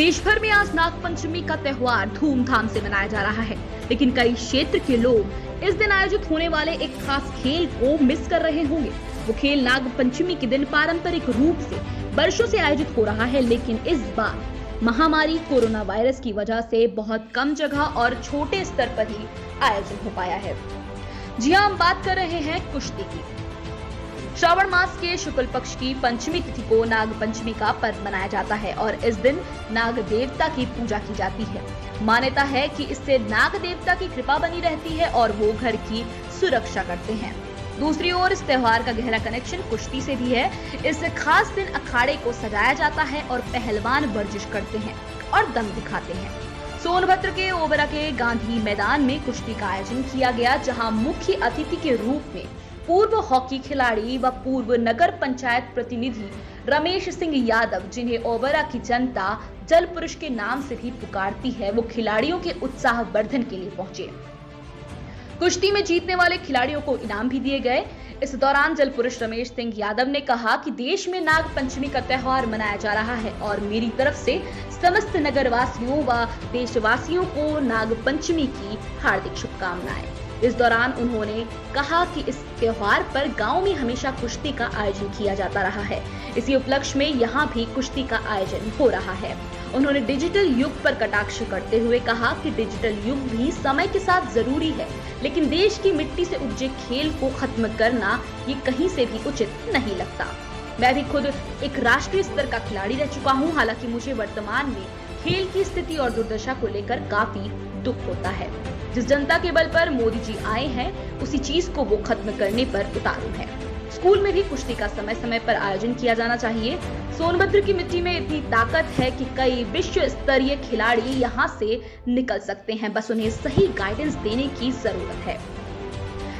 देश भर में आज नागपंचमी का त्योहार धूमधाम से मनाया जा रहा है, लेकिन कई क्षेत्र के लोग इस दिन आयोजित होने वाले एक खास खेल को मिस कर रहे होंगे। वो खेल नागपंचमी के दिन पारंपरिक रूप से वर्षों से आयोजित हो रहा है, लेकिन इस बार महामारी कोरोना वायरस की वजह से बहुत कम जगह और छोटे स्तर पर ही आयोजन हो पाया है। जी हां, हम बात कर रहे हैं कुश्ती की। श्रावण मास के शुक्ल पक्ष की पंचमी तिथि को नाग पंचमी का पर्व मनाया जाता है और इस दिन नाग देवता की पूजा की जाती है। मान्यता है कि इससे नाग देवता की कृपा बनी रहती है और वो घर की सुरक्षा करते हैं। दूसरी ओर इस त्योहार का गहरा कनेक्शन कुश्ती से भी है। इस खास दिन अखाड़े को सजाया जाता है और पहलवान वर्जिश करते हैं और दम दिखाते हैं। सोनभद्र के ओबरा के गांधी मैदान में कुश्ती का आयोजन किया गया, जहां मुख्य अतिथि के रूप में पूर्व हॉकी खिलाड़ी व पूर्व नगर पंचायत प्रतिनिधि रमेश सिंह यादव, जिन्हें ओबरा की जनता जल पुरुष के नाम से भी पुकारती है, वो खिलाड़ियों के उत्साह वर्धन के लिए पहुंचे। कुश्ती में जीतने वाले खिलाड़ियों को इनाम भी दिए गए। इस दौरान जल पुरुष रमेश सिंह यादव ने कहा कि देश में नाग पंचमी का त्योहार मनाया जा रहा है और मेरी तरफ से समस्त नगरवासियों व देशवासियों को नाग पंचमी की हार्दिक शुभकामनाएं। इस दौरान उन्होंने कहा कि इस त्योहार पर गांव में हमेशा कुश्ती का आयोजन किया जाता रहा है। इसी उपलक्ष्य में यहां भी कुश्ती का आयोजन हो रहा है। उन्होंने डिजिटल युग पर कटाक्ष करते हुए कहा कि डिजिटल युग भी समय के साथ जरूरी है, लेकिन देश की मिट्टी से उपजे खेल को खत्म करना ये कहीं से भी उचित नहीं लगता। मैं भी खुद एक राष्ट्रीय स्तर का खिलाड़ी रह चुका हूँ। हालांकि मुझे वर्तमान में खेल की स्थिति और दुर्दशा को लेकर काफी दुख होता है। जिस जनता के बल पर मोदी जी आए हैं, उसी चीज को वो खत्म करने पर उतारू है। स्कूल में भी कुश्ती का समय समय पर आयोजन किया जाना चाहिए। सोनभद्र की मिट्टी में इतनी ताकत है कि कई विश्व स्तरीय खिलाड़ी यहाँ से निकल सकते हैं, बस उन्हें सही गाइडेंस देने की जरूरत है।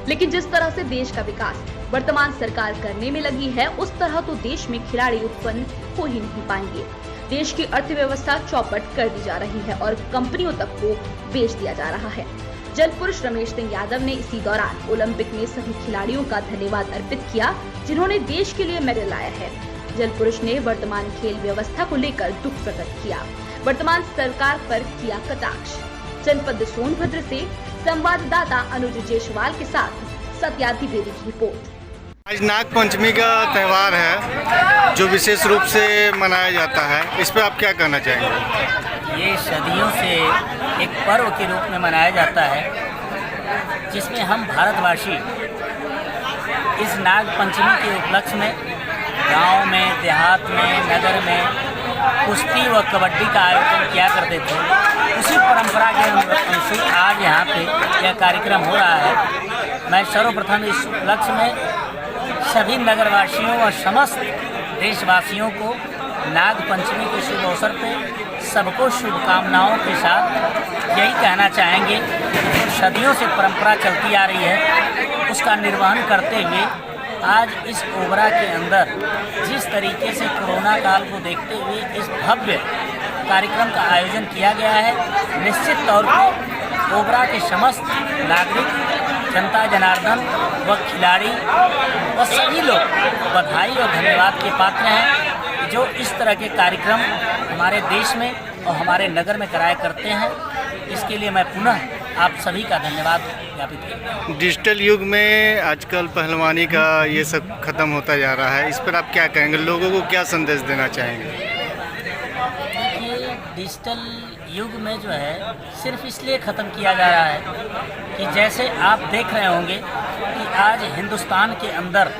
लेकिन जिस तरह से देश का विकास वर्तमान सरकार करने में लगी है, उस तरह तो देश में खिलाड़ी उत्पन्न हो ही नहीं पाएंगे। देश की अर्थव्यवस्था चौपट कर दी जा रही है और कंपनियों तक को बेच दिया जा रहा है। जल पुरुष रमेश सिंह यादव ने इसी दौरान ओलंपिक में सभी खिलाड़ियों का धन्यवाद अर्पित किया, जिन्होंने देश के लिए मेडल लाया है। जल पुरुष ने वर्तमान खेल व्यवस्था को लेकर दुख प्रकट किया, वर्तमान सरकार पर किया कटाक्ष। जनपद सोनभद्र से संवाददाता अनुज जायसवाल के साथ सत्या द्विवेदी की रिपोर्ट। आज नाग पंचमी का त्यौहार है जो विशेष रूप से मनाया जाता है, इस पर आप क्या कहना चाहेंगे? ये सदियों से एक पर्व के रूप में मनाया जाता है, जिसमें हम भारतवासी इस नाग पंचमी के उपलक्ष्य में गांव में, देहात में, नगर में कुश्ती व कबड्डी का आयोजन किया करते थे। उसी परंपरा के अनुसार आज यहाँ पे यह कार्यक्रम हो रहा है। मैं सर्वप्रथम इस उपलक्ष्य में सभी नगरवासियों और समस्त देशवासियों को नाग पंचमी के शुभ अवसर पे सबको शुभकामनाओं के साथ यही कहना चाहेंगे कि जो सदियों से परंपरा चलती आ रही है, उसका निर्वहन करते हुए आज इस ओबरा के अंदर जिस तरीके से कोरोना काल को देखते हुए इस भव्य कार्यक्रम का आयोजन किया गया है, निश्चित तौर पर ओबरा के समस्त नागरिक, जनता जनार्दन व खिलाड़ी व सभी लोग बधाई और धन्यवाद के पात्र हैं, जो इस तरह के कार्यक्रम हमारे देश में और हमारे नगर में कराया करते हैं। इसके लिए मैं पुनः आप सभी का धन्यवाद ज्ञापित करता हूँ। डिजिटल युग में आजकल पहलवानी का ये सब खत्म होता जा रहा है, इस पर आप क्या कहेंगे? लोगों को क्या संदेश देना चाहेंगे? डिजिटल युग में जो है सिर्फ इसलिए ख़त्म किया जा रहा है कि जैसे आप देख रहे होंगे कि आज हिंदुस्तान के अंदर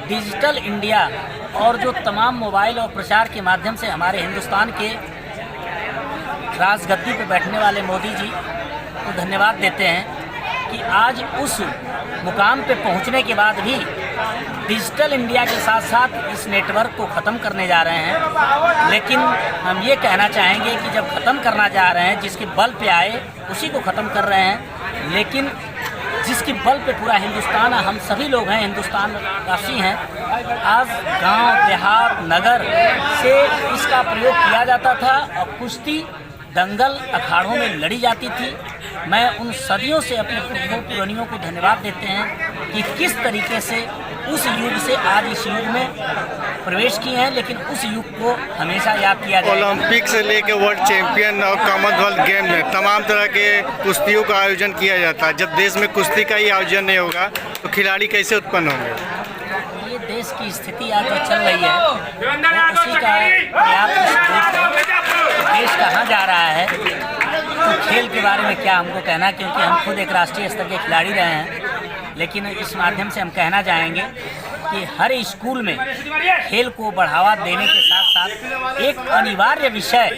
डिजिटल इंडिया और जो तमाम मोबाइल और प्रचार के माध्यम से हमारे हिंदुस्तान के राजगद्दी पर बैठने वाले मोदी जी को धन्यवाद देते हैं कि आज उस मुकाम पे पहुंचने के बाद भी डिजिटल इंडिया के साथ साथ इस नेटवर्क को ख़त्म करने जा रहे हैं। लेकिन हम ये कहना चाहेंगे कि जब ख़त्म करना जा रहे हैं, जिसके बल पे आए उसी को ख़त्म कर रहे हैं, लेकिन जिसके बल पे पूरा हिंदुस्तान, हम सभी लोग हैं, हिंदुस्तान वासी हैं। आज गांव, देहात, नगर से इसका प्रयोग किया जाता था और कुश्ती दंगल अखाड़ों में लड़ी जाती थी। मैं उन सदियों से अपने पुरखों पुरानियों को धन्यवाद देते हैं कि किस तरीके से उस युग से आज इस युग में प्रवेश किए हैं, लेकिन उस युग को हमेशा याद किया जाएगा। ओलंपिक से लेकर वर्ल्ड चैंपियन और कॉमनवेल्थ गेम में तमाम तरह के कुश्तियों का आयोजन किया जाता है। जब देश में कुश्ती का ही आयोजन नहीं होगा तो खिलाड़ी कैसे उत्पन्न होंगे? ये देश की स्थिति आज जो चल रही है वो उसी का पर्याप्त सबूत है। देश कहाँ जा रहा है तो खेल के बारे में क्या हमको कहना, क्योंकि हम खुद एक राष्ट्रीय स्तर के खिलाड़ी रहे हैं। लेकिन इस माध्यम से हम कहना चाहेंगे कि हर स्कूल में खेल को बढ़ावा देने के साथ साथ एक अनिवार्य विषय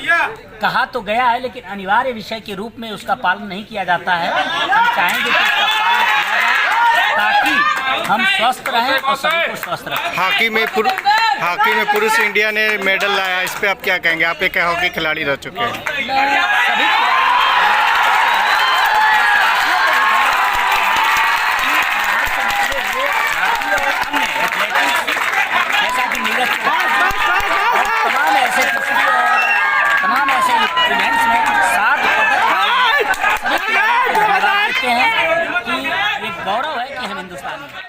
कहा तो गया है, लेकिन अनिवार्य विषय के रूप में उसका पालन नहीं किया जाता है। हम चाहेंगे कि उसका पालन किया जाए ताकि हम स्वस्थ रहें और सभी को स्वस्थ रखें। हॉकी में पुरुष इंडिया ने मेडल लाया, इस पे आप क्या कहेंगे? आप एक हॉकी खिलाड़ी रह चुके हैं। सभी तमाम ऐसे इवेंट्स में 7 पदक सभी खिलाड़ी हैं कि एक गौरव है कि हम हिंदुस्तानी हैं।